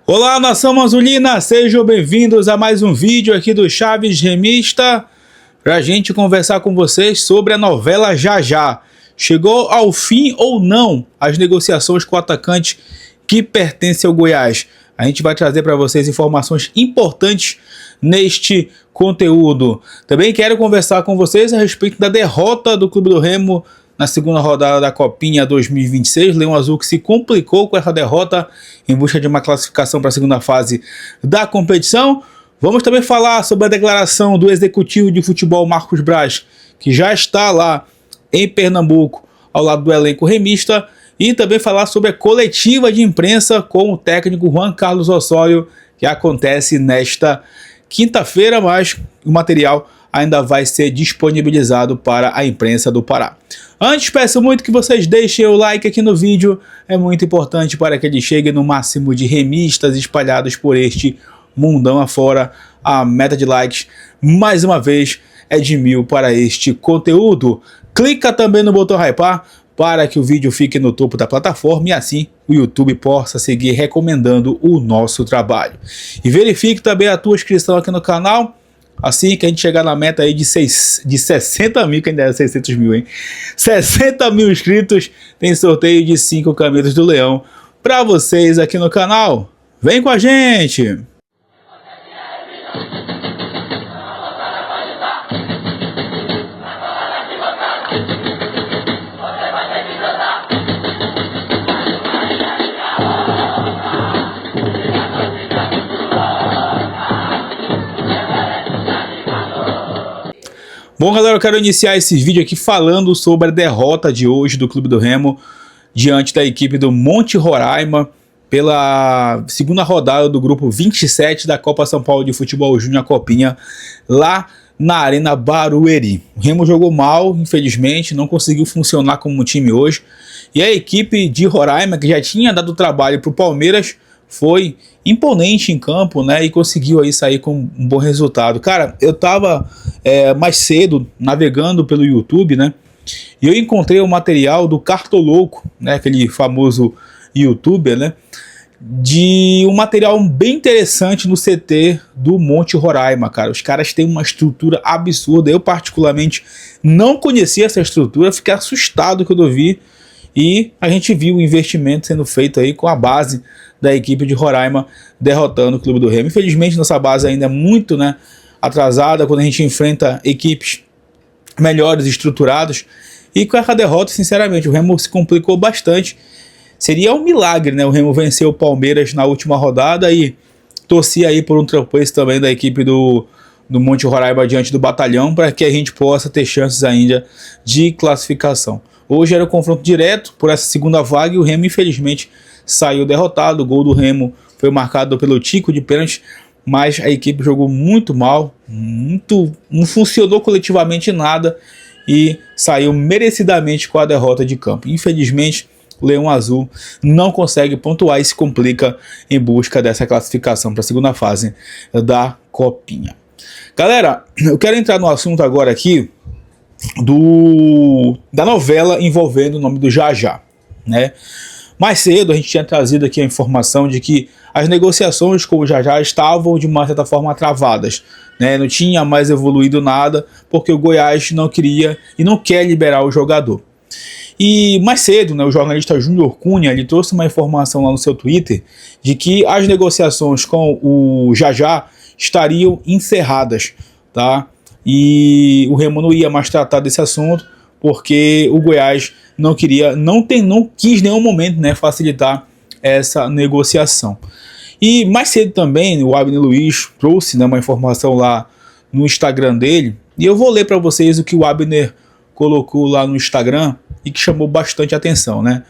Olá, nação azulina, sejam bem-vindos a mais um vídeo aqui do Chaves Remista para a gente conversar com vocês sobre a novela Já. Chegou ao fim ou não as negociações com o atacante que pertence ao Goiás? A gente vai trazer para vocês informações importantes neste conteúdo. Também quero conversar com vocês a respeito da derrota do Clube do Remo na segunda rodada da Copinha 2026, Leão Azul que se complicou com essa derrota em busca de uma classificação para a segunda fase da competição. Vamos também falar sobre a declaração do executivo de futebol Marcos Braz, que já está lá em Pernambuco ao lado do elenco remista, e também falar sobre a coletiva de imprensa com o técnico Juan Carlos Osório, que acontece nesta quinta-feira, mas o material ainda vai ser disponibilizado para a imprensa do Pará. Antes, peço muito que vocês deixem o like aqui no vídeo, é muito importante para que ele chegue no máximo de remistas espalhados por este mundão afora. A meta de likes, mais uma vez, é de 1000 para este conteúdo. Clica também no botão hypar para que o vídeo fique no topo da plataforma e assim o YouTube possa seguir recomendando o nosso trabalho. E verifique também a tua inscrição aqui no canal. Assim que a gente chegar na meta aí de 60 mil, que ainda é 600 mil, hein? 60 mil inscritos, tem sorteio de 5 camisas do Leão para vocês aqui no canal. Vem com a gente! Bom, galera, eu quero iniciar esse vídeo aqui falando sobre a derrota de hoje do Clube do Remo diante da equipe do Monte Roraima pela segunda rodada do grupo 27 da Copa São Paulo de Futebol Júnior Copinha, lá na Arena Barueri. O Remo jogou mal, infelizmente, não conseguiu funcionar como um time hoje, e a equipe de Roraima, que já tinha dado trabalho para o Palmeiras, foi imponente em campo, né, e conseguiu aí sair com um bom resultado. Cara, eu tava mais cedo navegando pelo YouTube, né, e eu encontrei o material do Cartolouco, né, aquele famoso youtuber, né, de um material bem interessante no CT do Monte Roraima, cara. Os caras têm uma estrutura absurda. Eu particularmente não conhecia essa estrutura, fiquei assustado quando eu vi. E a gente viu o investimento sendo feito aí com a base da equipe de Roraima derrotando o Clube do Remo. Infelizmente nossa base ainda é muito, né, atrasada quando a gente enfrenta equipes melhores, estruturadas. E com essa derrota, sinceramente, o Remo se complicou bastante. Seria um milagre, né, o Remo vencer o Palmeiras na última rodada e torcer aí por um tropeço também da equipe do Monte Roraima diante do Batalhão, para que a gente possa ter chances ainda de classificação. Hoje era o confronto direto por essa segunda vaga e o Remo infelizmente saiu derrotado. O gol do Remo foi marcado pelo Tico de pênalti, mas a equipe jogou muito mal, não funcionou coletivamente nada e saiu merecidamente com a derrota de campo. Infelizmente o Leão Azul não consegue pontuar e se complica em busca dessa classificação para a segunda fase da Copinha. Galera, eu quero entrar no assunto agora aqui da novela envolvendo o nome do Já, né? Mais cedo a gente tinha trazido aqui a informação de que as negociações com o Já estavam de uma certa forma travadas, né? Não tinha mais evoluído nada porque o Goiás não queria e não quer liberar o jogador. E mais cedo, né, o jornalista Júnior Cunha, ele trouxe uma informação lá no seu Twitter de que as negociações com o Já estariam encerradas, tá? E o Remo não ia mais tratar desse assunto porque o Goiás não quis em nenhum momento, né, facilitar essa negociação. E mais cedo também o Abner Luiz trouxe, né, uma informação lá no Instagram dele, e eu vou ler para vocês o que o Abner colocou lá no Instagram e que chamou bastante atenção, né?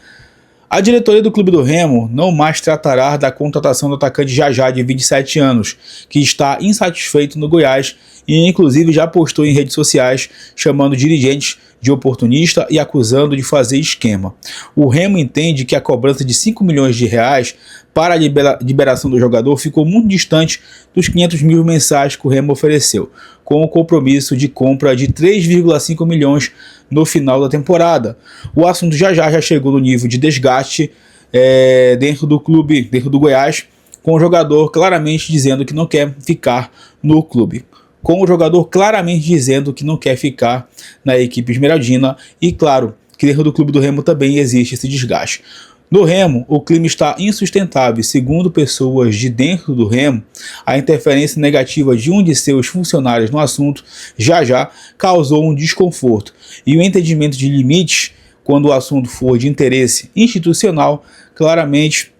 A diretoria do Clube do Remo não mais tratará da contratação do atacante Já de 27 anos, que está insatisfeito no Goiás e inclusive já postou em redes sociais chamando dirigentes de oportunista e acusando de fazer esquema. O Remo entende que a cobrança de 5 milhões de reais para a liberação do jogador ficou muito distante dos 500 mil mensais que o Remo ofereceu, com o compromisso de compra de 3,5 milhões no final da temporada. O assunto já chegou no nível de desgaste dentro do clube, dentro do Goiás, com o jogador claramente dizendo que não quer ficar no clube. Com o jogador claramente dizendo que não quer ficar na equipe esmeraldina e, claro, que dentro do clube do Remo também existe esse desgaste. No Remo, o clima está insustentável. Segundo pessoas de dentro do Remo, a interferência negativa de um de seus funcionários no assunto já causou um desconforto. E o entendimento de limites, quando o assunto for de interesse institucional, claramente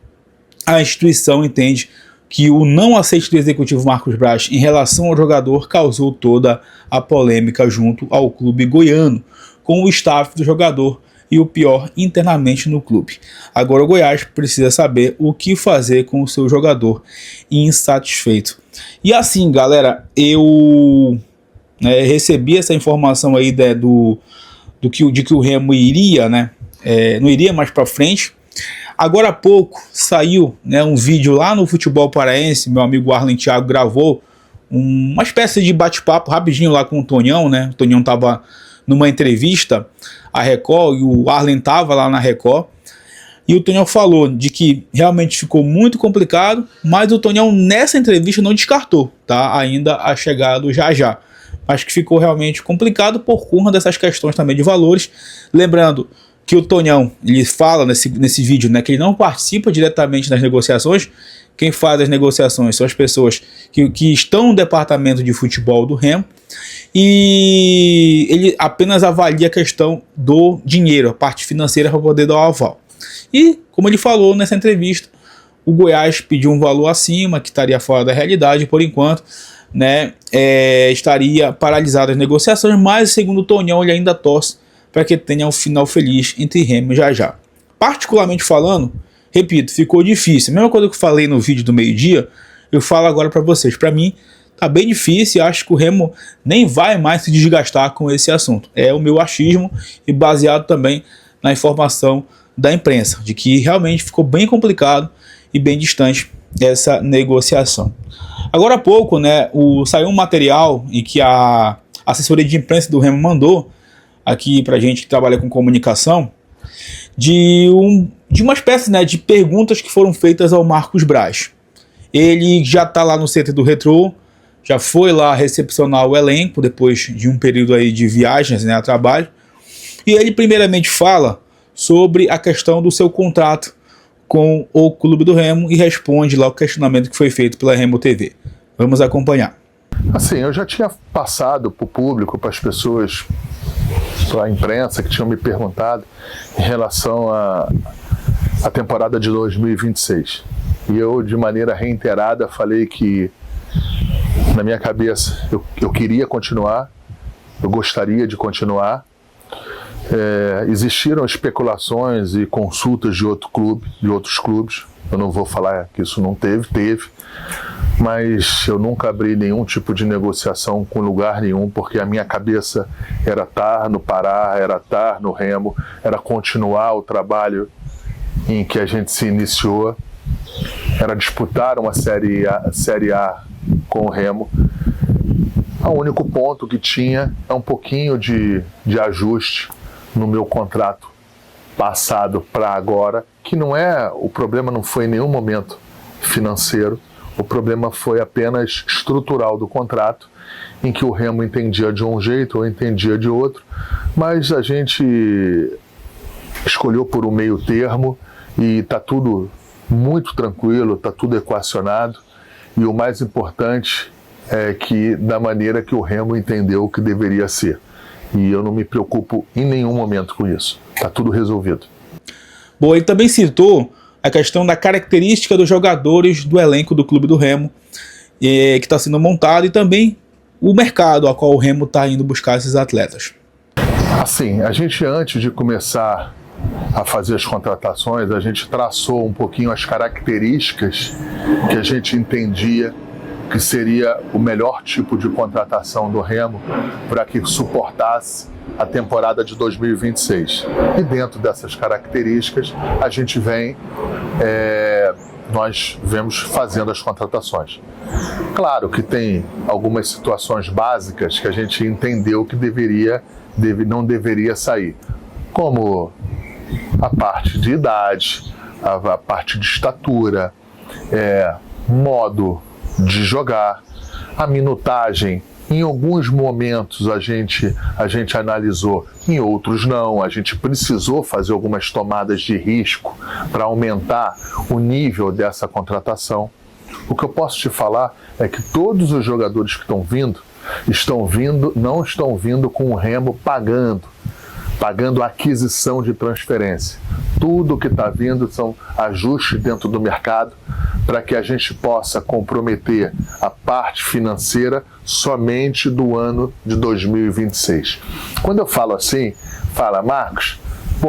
a instituição entende que o não aceite do executivo Marcos Braz em relação ao jogador causou toda a polêmica junto ao clube goiano, com o staff do jogador e o pior, internamente no clube. Agora o Goiás precisa saber o que fazer com o seu jogador insatisfeito. E assim, galera, eu recebi essa informação aí de que o Remo iria, não iria mais para frente. Agora há pouco saiu um vídeo lá no Futebol Paraense, meu amigo Arlen Thiago gravou uma espécie de bate-papo rapidinho lá com o Tonhão, O Tonhão estava numa entrevista à Record e o Arlen estava lá na Record. E o Tonhão falou de que realmente ficou muito complicado, mas o Tonhão nessa entrevista não descartou, ainda a chegada do já. Mas que ficou realmente complicado por conta dessas questões também de valores. Lembrando que o Tonhão, ele fala nesse vídeo, que ele não participa diretamente das negociações. Quem faz as negociações são as pessoas que estão no departamento de futebol do Remo. E ele apenas avalia a questão do dinheiro, a parte financeira, para poder dar o aval. E, como ele falou nessa entrevista, o Goiás pediu um valor acima, que estaria fora da realidade por enquanto, estaria paralisado as negociações, mas segundo o Tonhão, ele ainda torce para que tenha um final feliz entre Remo e já. Particularmente falando, repito, ficou difícil. A mesma coisa que eu falei no vídeo do meio-dia, eu falo agora para vocês. Para mim, tá bem difícil e acho que o Remo nem vai mais se desgastar com esse assunto. É o meu achismo e baseado também na informação da imprensa, de que realmente ficou bem complicado e bem distante essa negociação. Agora há pouco, saiu um material em que a assessoria de imprensa do Remo mandou aqui pra gente que trabalha com comunicação, de uma espécie de perguntas que foram feitas ao Marcos Braz. Ele já está lá no CT do Retrô, já foi lá recepcionar o elenco depois de um período aí de viagens a trabalho, e ele primeiramente fala sobre a questão do seu contrato com o Clube do Remo e responde lá o questionamento que foi feito pela Remo TV. Vamos acompanhar. Assim, eu já tinha passado para o público, para as pessoas, para a imprensa que tinham me perguntado em relação à temporada de 2026. E eu, de maneira reiterada, falei que na minha cabeça eu queria continuar, eu gostaria de continuar. Existiram especulações e consultas de outros clubes. Eu não vou falar que isso não teve, mas eu nunca abri nenhum tipo de negociação com lugar nenhum, porque a minha cabeça era estar no Pará, era estar no Remo, era continuar o trabalho em que a gente se iniciou, era disputar uma Série A com o Remo. O único ponto que tinha é um pouquinho de ajuste no meu contrato passado para agora, que o problema não foi em nenhum momento financeiro, o problema foi apenas estrutural do contrato, em que o Remo entendia de um jeito ou entendia de outro, mas a gente escolheu por um meio termo e está tudo muito tranquilo, está tudo equacionado, e o mais importante é que da maneira que o Remo entendeu que deveria ser. E eu não me preocupo em nenhum momento com isso. Está tudo resolvido. Bom, ele também citou a questão da característica dos jogadores do elenco do Clube do Remo, que está sendo montado, e também o mercado ao qual o Remo está indo buscar esses atletas. Assim, a gente, antes de começar a fazer as contratações, a gente traçou um pouquinho as características que a gente entendia que seria o melhor tipo de contratação do Remo para que suportasse a temporada de 2026. E dentro dessas características, a gente nós vemos fazendo as contratações. Claro que tem algumas situações básicas que a gente entendeu que não deveria sair, como a parte de idade, a parte de estatura, modo de jogar, a minutagem. Em alguns momentos a gente analisou, em outros não. A gente precisou fazer algumas tomadas de risco para aumentar o nível dessa contratação. O que eu posso te falar é que todos os jogadores que não estão vindo com o Remo pagando a aquisição de transferência. Tudo que está vindo são ajustes dentro do mercado para que a gente possa comprometer a parte financeira somente do ano de 2026. Quando eu falo assim, fala, Marcos,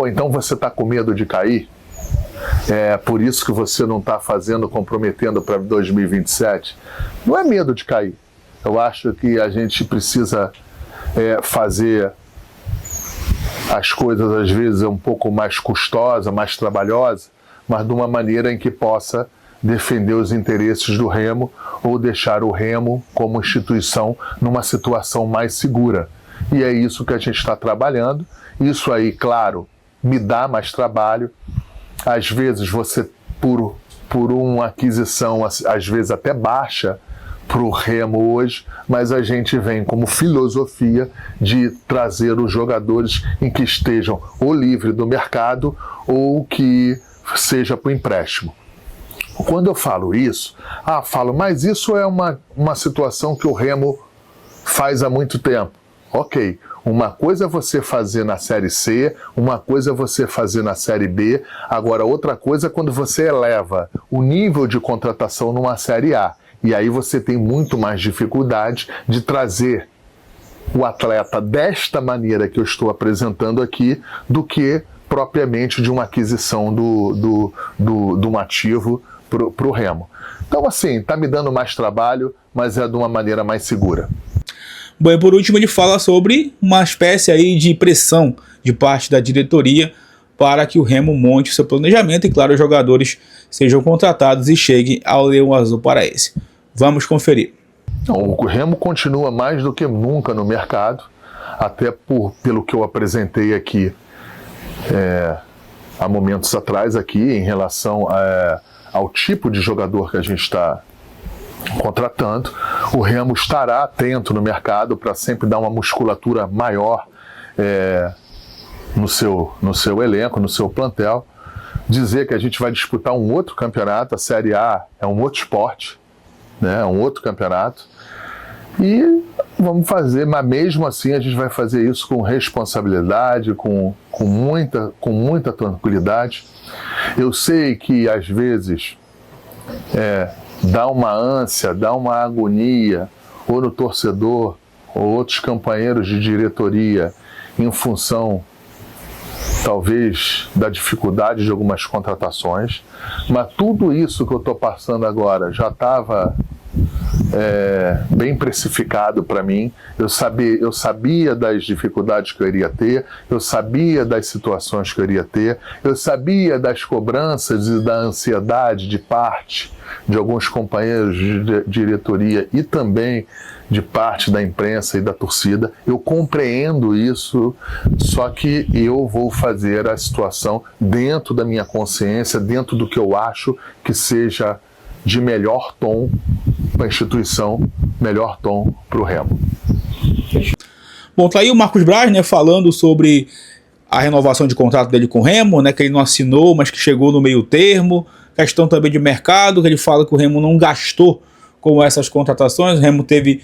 então você está com medo de cair? É por isso que você não está comprometendo para 2027? Não é medo de cair. Eu acho que a gente precisa fazer as coisas às vezes um pouco mais custosa, mais trabalhosa, mas de uma maneira em que possa defender os interesses do Remo ou deixar o Remo como instituição numa situação mais segura. E é isso que a gente está trabalhando. Isso aí, claro, me dá mais trabalho. Às vezes você, por uma aquisição, às vezes até baixa, para o Remo hoje, mas a gente vem como filosofia de trazer os jogadores em que estejam ou livre do mercado ou que seja para o empréstimo. Quando eu falo isso, mas isso é uma situação que o Remo faz há muito tempo. Ok, uma coisa é você fazer na Série C, uma coisa é você fazer na Série B, agora outra coisa é quando você eleva o nível de contratação numa Série A. E aí você tem muito mais dificuldade de trazer o atleta desta maneira que eu estou apresentando aqui do que propriamente de uma aquisição de um ativo para o Remo. Então, assim, está me dando mais trabalho, mas é de uma maneira mais segura. Bom, e por último ele fala sobre uma espécie aí de pressão de parte da diretoria para que o Remo monte o seu planejamento e, claro, os jogadores sejam contratados e cheguem ao Leão Azul Paraense. Vamos conferir. O Remo continua mais do que nunca no mercado, até pelo que eu apresentei aqui há momentos atrás aqui, em relação ao tipo de jogador que a gente está contratando. O Remo estará atento no mercado para sempre dar uma musculatura maior no seu elenco, no seu plantel. Dizer que a gente vai disputar um outro campeonato, a Série A é um outro esporte, né? É um outro campeonato, e vamos fazer, mas mesmo assim a gente vai fazer isso com responsabilidade, com muita tranquilidade. Eu sei que às vezes dá uma ânsia, dá uma agonia, ou no torcedor, ou outros companheiros de diretoria, em função talvez da dificuldade de algumas contratações, mas tudo isso que eu estou passando agora já estava bem precificado para mim. Eu sabia das dificuldades que eu iria ter, eu sabia das situações que eu iria ter, eu sabia das cobranças e da ansiedade de parte de alguns companheiros de diretoria e também de parte da imprensa e da torcida. Eu compreendo isso, só que eu vou fazer a situação dentro da minha consciência, dentro do que eu acho que seja de melhor tom para a instituição, melhor tom para o Remo. Bom, tá aí o Marcos Braz, né, falando sobre a renovação de contrato dele com o Remo, né, que ele não assinou, mas que chegou no meio termo. Questão também de mercado, que ele fala que o Remo não gastou com essas contratações. O Remo teve,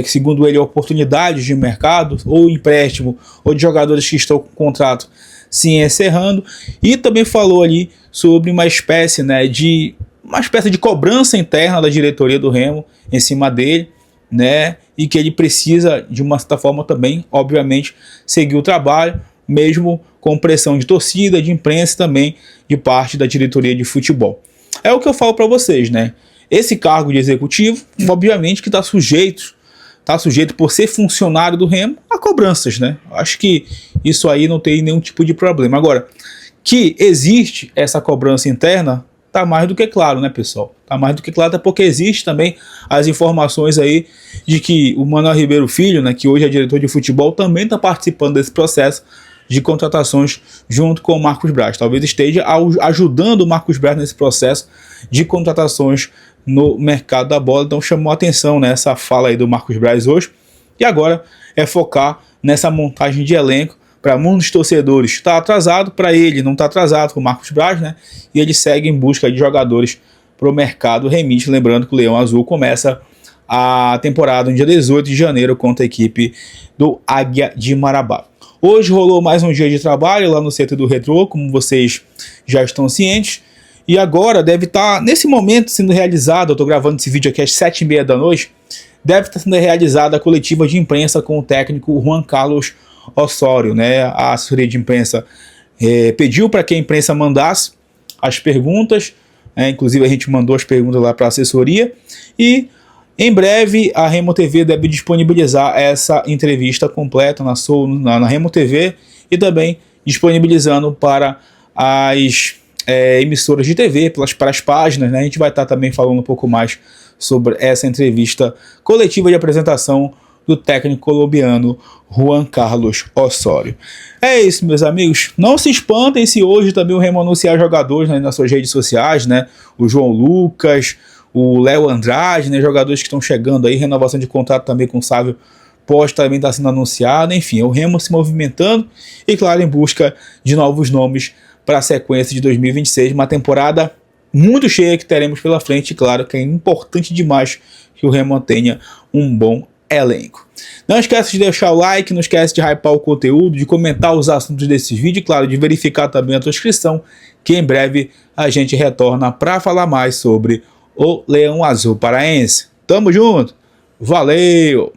segundo ele, oportunidades de mercado, ou empréstimo, ou de jogadores que estão com contrato se encerrando. E também falou ali sobre uma espécie de cobrança interna da diretoria do Remo em cima dele, né? E que ele precisa, de uma certa forma também, obviamente, seguir o trabalho, mesmo com pressão de torcida, de imprensa e também de parte da diretoria de futebol. É o que eu falo para vocês, né? Esse cargo de executivo, obviamente que está sujeito por ser funcionário do Remo a cobranças, né? Acho que isso aí não tem nenhum tipo de problema. Agora, que existe essa cobrança interna, tá mais do que claro, né, pessoal? Tá mais do que claro, até porque existe também as informações aí de que o Manuel Ribeiro Filho, né, que hoje é diretor de futebol, também está participando desse processo de contratações junto com o Marcos Braz. Talvez esteja ajudando o Marcos Braz nesse processo de contratações no mercado da bola. Então chamou a atenção, né, essa fala aí do Marcos Braz hoje. E agora é focar nessa montagem de elenco para muitos torcedores. Está atrasado, para ele não está atrasado com o Marcos Braz, né? E ele segue em busca de jogadores para o mercado remite. Lembrando que o Leão Azul começa a temporada no dia 18 de janeiro contra a equipe do Águia de Marabá. Hoje rolou mais um dia de trabalho lá no CT do Retrô, como vocês já estão cientes. E agora deve estar, nesse momento, sendo realizado, eu estou gravando esse vídeo aqui às 7h30 da noite, deve estar sendo realizada a coletiva de imprensa com o técnico Juan Carlos Osório, né? A assessoria de imprensa pediu para que a imprensa mandasse as perguntas, inclusive a gente mandou as perguntas lá para a assessoria, e em breve a Remo TV deve disponibilizar essa entrevista completa na Remo TV e também disponibilizando para as emissoras de TV, para as páginas, né? A gente vai estar também falando um pouco mais sobre essa entrevista coletiva de apresentação do técnico colombiano Juan Carlos Osório. É isso, meus amigos. Não se espantem se hoje também o Remo anunciar jogadores, né, nas suas redes sociais, né? O João Lucas, o Léo Andrade, né, jogadores que estão chegando aí, renovação de contrato também com o Sávio pode também estar sendo anunciado. Enfim, o Remo se movimentando e, claro, em busca de novos nomes para a sequência de 2026, uma temporada muito cheia que teremos pela frente. E claro que é importante demais que o Remo tenha um bom elenco. Não esquece de deixar o like, não esquece de hypar o conteúdo, de comentar os assuntos desse vídeo e, claro, de verificar também a tua inscrição, que em breve a gente retorna para falar mais sobre o Leão Azul Paraense. Tamo junto, valeu!